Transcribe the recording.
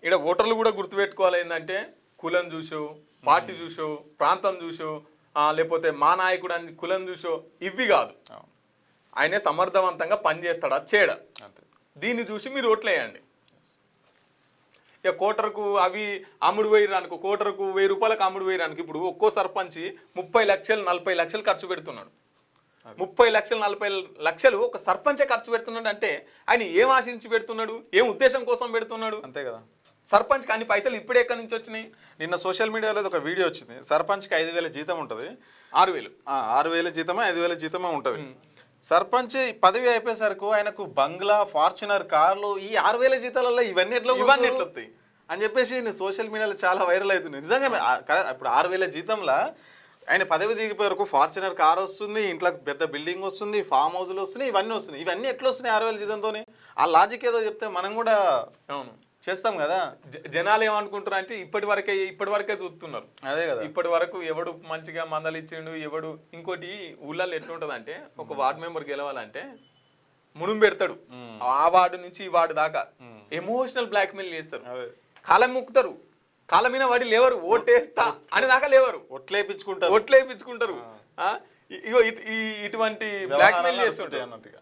ఇక్కడ ఓటర్లు కూడా గుర్తుపెట్టుకోవాలి ఏంటంటే కులం చూసో పార్టీ చూసో ప్రాంతం చూసో లేకపోతే మా నాయకుడు అని కులం చూసో ఇవి కాదు. ఆయనే సమర్థవంతంగా పనిచేస్తాడా చేయడా దీన్ని చూసి మీరు ఓట్లేయండి. ఇక కోటరకు అవి అమ్ముడు వేయడానికి కోటరకు 1000 రూపాయలకు అమ్ముడు వేయడానికి ఇప్పుడు ఒక్కో సర్పంచ్ 30 లక్షలు 40 లక్షలు ఖర్చు పెడుతున్నాడు. 30 లక్షలు 40 లక్షలు ఒక సర్పంచే ఖర్చు పెడుతున్నాడు అంటే ఆయన ఏం ఆశించి పెడుతున్నాడు, ఏం ఉద్దేశం కోసం పెడుతున్నాడు? అంతే కదా. సర్పంచ్కి అన్ని పైసలు ఇప్పుడే ఎక్కడి నుంచి వచ్చినాయి? నిన్న సోషల్ మీడియాలో ఒక వీడియో వచ్చింది. సర్పంచ్కి 5000 జీతం ఉంటుంది, 6000 జీతమా 5000 జీతమా ఉంటుంది. సర్పంచ్ పదవి అయిపోయేసరికి ఆయనకు బంగ్లా, ఫార్చునర్ కార్లు, ఈ 6000 జీతాలలో ఇవన్నీ ఎట్లా వస్తాయి అని చెప్పేసి సోషల్ మీడియాలో చాలా వైరల్ అవుతుంది. నిజంగా ఇప్పుడు 6000 జీతంలో ఆయన పదవి దిగిపోయే వరకు ఫార్చునర్ కార్ వస్తుంది, ఇంట్లో పెద్ద బిల్డింగ్ వస్తుంది, ఫామ్ హౌస్లు వస్తున్నాయి, ఇవన్నీ వస్తున్నాయి. ఇవన్నీ ఎట్లా వస్తున్నాయి 6000 జీతంతో? ఆ లాజిక్ ఏదో చెప్తే మనం కూడా అవును చేస్తాం కదా. జనాలు ఏమనుకుంటారు అంటే ఇప్పటి వరకే చూస్తున్నారు. అదే కదా, ఇప్పటి వరకు ఎవడు మంచిగా మందలు ఇచ్చిండు ఎవడు. ఇంకోటి ఊళ్ళల్లో ఎట్లుంటది అంటే ఒక వార్డు మెంబర్ గెలవాలంటే మునుము పెడతాడు, ఆ వార్డు నుంచి ఈ వార్డు దాకా ఎమోషనల్ బ్లాక్ మెయిల్ చేస్తారు, కాలం ముక్కుతారు, కాలం మీద వాడి లేవరు, ఓటేస్తా అని దాకా లేవరు, ఒట్లేపించుకుంటారు. ఇగో ఇటువంటి బ్లాక్ మెయిల్ చేస్తుంటారు.